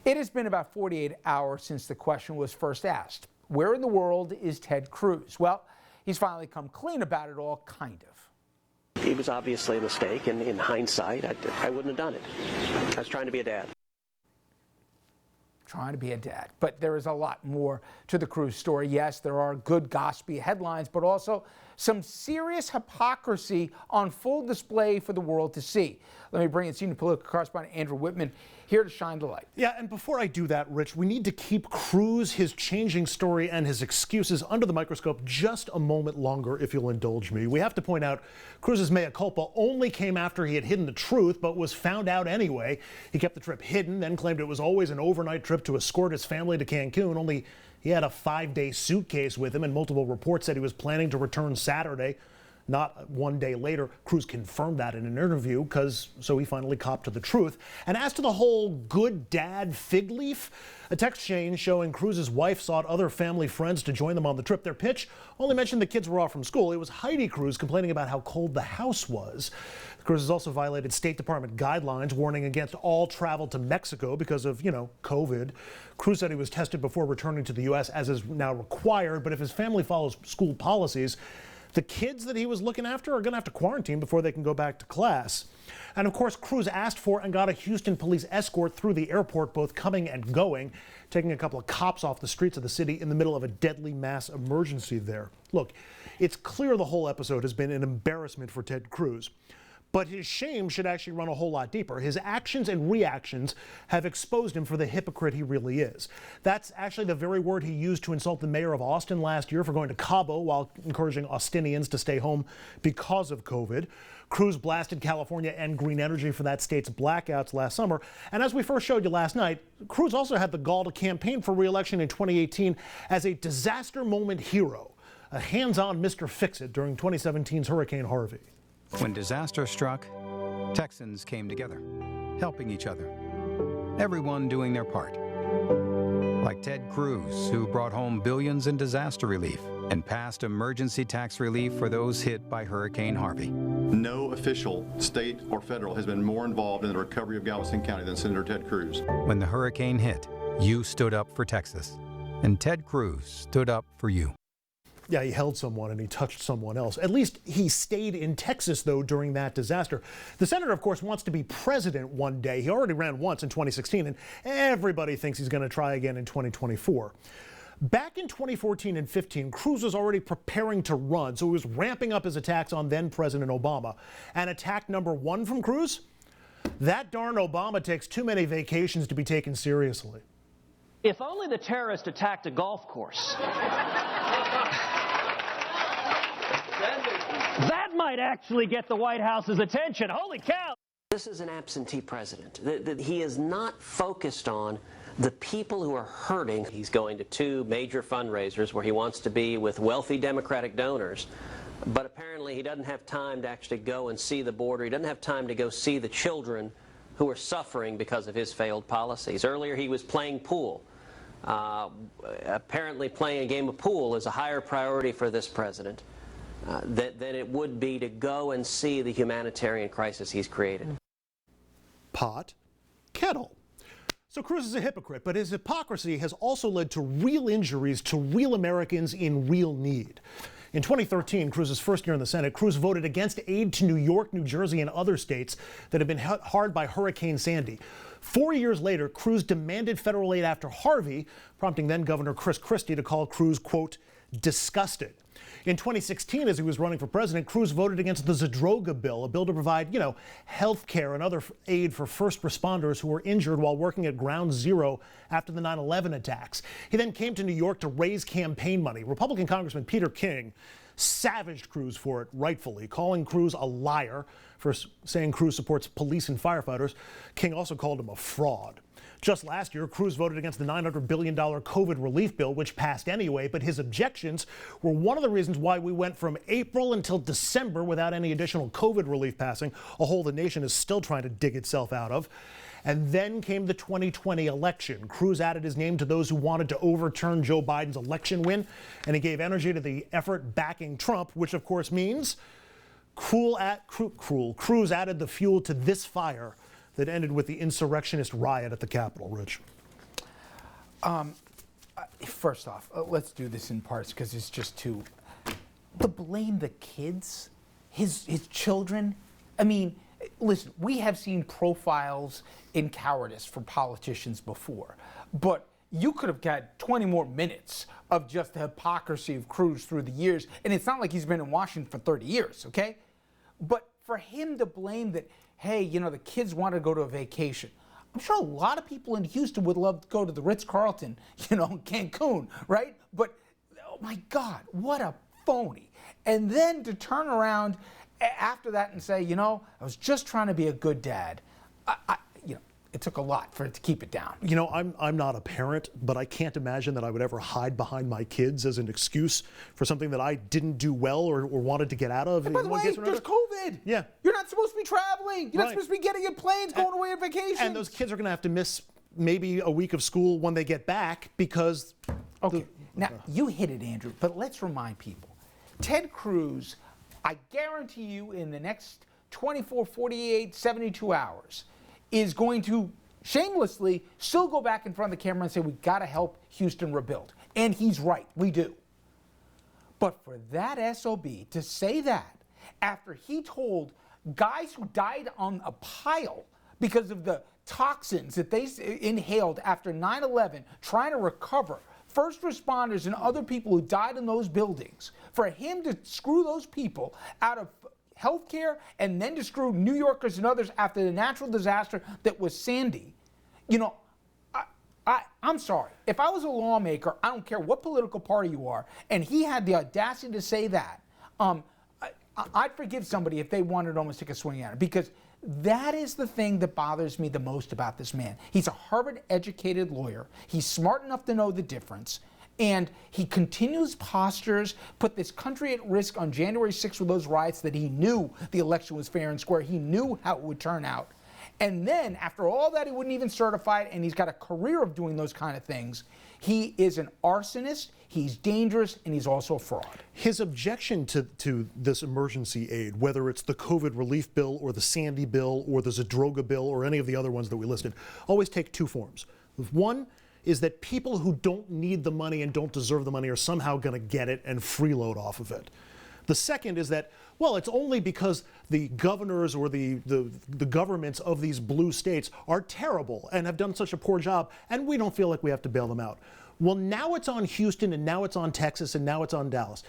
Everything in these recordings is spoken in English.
It has been about 48 hours since the question was first asked. Where in the world is Ted Cruz? Well, he's finally come clean about it all, kind of. It was obviously a mistake, and in hindsight, I wouldn't have done it. I was trying to be a dad. Trying to be a dad. But there is a lot more to the Cruz story. Yes, there are good gossipy headlines, but also some serious hypocrisy on full display for the world to see. Let me bring in senior political correspondent Andrew Whitman here to shine the light. Yeah, and before I do that, Rich, we need to keep Cruz, his changing story, and his excuses under the microscope just a moment longer, if you'll indulge me. We have to point out Cruz's mea culpa only came after he had hidden the truth, but was found out anyway. He kept the trip hidden, then claimed it was always an overnight trip to escort his family to Cancun, only he had a 5-day suitcase with him, and multiple reports said he was planning to return Saturday. Not one day later, Cruz confirmed that in an interview, so he finally copped to the truth. And as to the whole good dad fig leaf, a text chain showing Cruz's wife sought other family friends to join them on the trip. Their pitch only mentioned the kids were off from school. It was Heidi Cruz complaining about how cold the house was. Cruz has also violated State Department guidelines warning against all travel to Mexico because of, COVID. Cruz said he was tested before returning to the U.S., as is now required, but if his family follows school policies, the kids that he was looking after are going to have to quarantine before they can go back to class. And of course, Cruz asked for and got a Houston police escort through the airport, both coming and going, taking a couple of cops off the streets of the city in the middle of a deadly mass emergency there. Look, it's clear the whole episode has been an embarrassment for Ted Cruz. But his shame should actually run a whole lot deeper. His actions and reactions have exposed him for the hypocrite he really is. That's actually the very word he used to insult the mayor of Austin last year for going to Cabo while encouraging Austinians to stay home because of COVID. Cruz blasted California and green energy for that state's blackouts last summer. And as we first showed you last night, Cruz also had the gall to campaign for re-election in 2018 as a disaster moment hero, a hands-on Mr. Fix-It during 2017's Hurricane Harvey. When disaster struck, Texans came together, helping each other, everyone doing their part. Like Ted Cruz, who brought home billions in disaster relief and passed emergency tax relief for those hit by Hurricane Harvey. No official, state or federal, has been more involved in the recovery of Galveston County than Senator Ted Cruz. When the hurricane hit, you stood up for Texas, and Ted Cruz stood up for you. Yeah, he held someone and he touched someone else. At least he stayed in Texas, though, during that disaster. The senator, of course, wants to be president one day. He already ran once in 2016, and everybody thinks he's going to try again in 2024. Back in 2014 and 15, Cruz was already preparing to run, so he was ramping up his attacks on then-President Obama. And attack number one from Cruz? That darn Obama takes too many vacations to be taken seriously. If only the terrorist attacked a golf course. That might actually get the White House's attention. Holy cow! This is an absentee president. He is not focused on the people who are hurting. He's going to 2 major fundraisers where he wants to be with wealthy Democratic donors, but apparently he doesn't have time to actually go and see the border. He doesn't have time to go see the children who are suffering because of his failed policies. Earlier he was playing pool. Apparently playing a game of pool is a higher priority for this president than it would be to go and see the humanitarian crisis he's created. Pot, kettle. So Cruz is a hypocrite, but his hypocrisy has also led to real injuries to real Americans in real need. In 2013, Cruz's first year in the Senate, Cruz voted against aid to New York, New Jersey, and other states that had been hit hard by Hurricane Sandy. 4 years later, Cruz demanded federal aid after Harvey, prompting then-Governor Chris Christie to call Cruz, quote, disgusted. In 2016, as he was running for president, Cruz voted against the Zadroga bill, a bill to provide, health care and other aid for first responders who were injured while working at Ground Zero after the 9/11 attacks. He then came to New York to raise campaign money. Republican Congressman Peter King savaged Cruz for it, rightfully, calling Cruz a liar for saying Cruz supports police and firefighters. King also called him a fraud. Just last year, Cruz voted against the $900 billion COVID relief bill, which passed anyway, but his objections were one of the reasons why we went from April until December without any additional COVID relief passing, a hole the nation is still trying to dig itself out of. And then came the 2020 election. Cruz added his name to those who wanted to overturn Joe Biden's election win, and he gave energy to the effort backing Trump, which of course means Cruz added the fuel to this fire that ended with the insurrectionist riot at the Capitol, Rich. First off, let's do this in parts because it's just too. To blame the kids, his children. I mean, listen, we have seen profiles in cowardice for politicians before, but you could have got 20 more minutes of just the hypocrisy of Cruz through the years, and it's not like he's been in Washington for 30 years, okay? But for him to blame that, hey, you know, the kids want to go to a vacation. I'm sure a lot of people in Houston would love to go to the Ritz-Carlton, you know, Cancun, right? But, oh my God, what a phony. And then to turn around after that and say, you know, I was just trying to be a good dad. You know, it took a lot for it to keep it down. You know, I'm not a parent, but I can't imagine that I would ever hide behind my kids as an excuse for something that I didn't do well or wanted to get out of. And by the way, there's COVID. Yeah. You're not supposed to be traveling. You're not supposed to be getting in planes, going away on vacation. And those kids are going to have to miss maybe a week of school when they get back because... Okay, now you hit it, Andrew, but let's remind people. Ted Cruz, I guarantee you in the next 24, 48, 72 hours, is going to shamelessly still go back in front of the camera and say, we got to help Houston rebuild. And he's right, we do. But for that SOB to say that after he told guys who died on a pile because of the toxins that they inhaled after 9/11 trying to recover first responders and other people who died in those buildings, for him to screw those people out of health care and then to screw New Yorkers and others after the natural disaster that was Sandy, you know, I'm sorry. If I was a lawmaker, I don't care what political party you are, and he had the audacity to say that, I'd forgive somebody if they wanted to almost take a swing at it, because that is the thing that bothers me the most about this man. He's a Harvard-educated lawyer. He's smart enough to know the difference. And he continues postures, put this country at risk on January 6th with those riots that he knew the election was fair and square. He knew how it would turn out. And then, after all that, he wouldn't even certify it, and he's got a career of doing those kind of things. He is an arsonist, he's dangerous, and he's also a fraud. His objection to this emergency aid, whether it's the COVID relief bill or the Sandy bill or the Zadroga bill or any of the other ones that we listed, always take two forms. One is that people who don't need the money and don't deserve the money are somehow going to get it and freeload off of it. The second is that, well, it's only because the governors or the governments of these blue states are terrible and have done such a poor job, and we don't feel like we have to bail them out. Well, now it's on Houston, and now it's on Texas, and now it's on Dallas.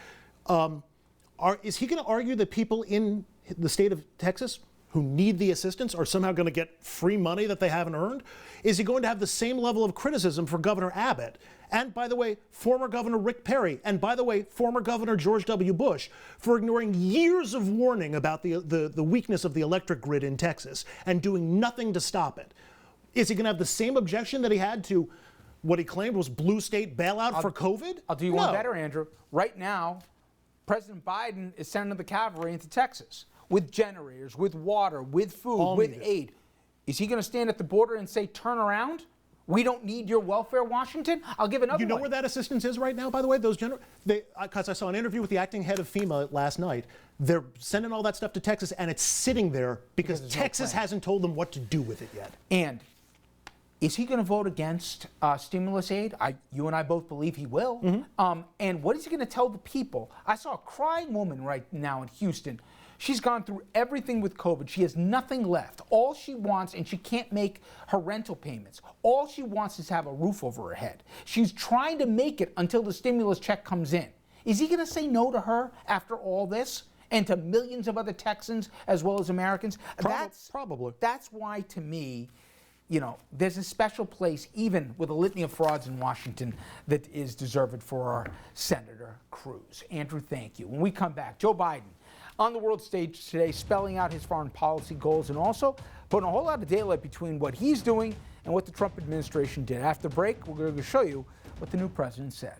Is he going to argue that people in the state of Texas who need the assistance are somehow going to get free money that they haven't earned? Is he going to have the same level of criticism for Governor Abbott? And by the way, former Governor Rick Perry, and by the way, former Governor George W. Bush, for ignoring years of warning about the weakness of the electric grid in Texas and doing nothing to stop it? Is he going to have the same objection that he had to what he claimed was blue state bailout for COVID? I'll do you one better, Andrew. Right now, President Biden is sending the cavalry into Texas with generators, with water, with food, with aid. Is he going to stand at the border and say, turn around? We don't need your welfare, Washington? I'll give another one. You know where that assistance is right now, by the way? Those because I saw an interview with the acting head of FEMA last night. They're sending all that stuff to Texas, and it's sitting there because Texas hasn't told them what to do with it yet. And is he going to vote against stimulus aid? You and I both believe he will. Mm-hmm. And what is he going to tell the people? I saw a crying woman right now in Houston. She's gone through everything with COVID. She has nothing left. All she wants, and she can't make her rental payments, all she wants is to have a roof over her head. She's trying to make it until the stimulus check comes in. Is he going to say no to her after all this? And to millions of other Texans as well as Americans? Probably. That's why, to me, you know, there's a special place, even with a litany of frauds in Washington, that is deserved for our Senator Cruz. Andrew, thank you. When we come back, Joe Biden on the world stage today, spelling out his foreign policy goals and also putting a whole lot of daylight between what he's doing and what the Trump administration did. After the break, we're going to show you what the new president said.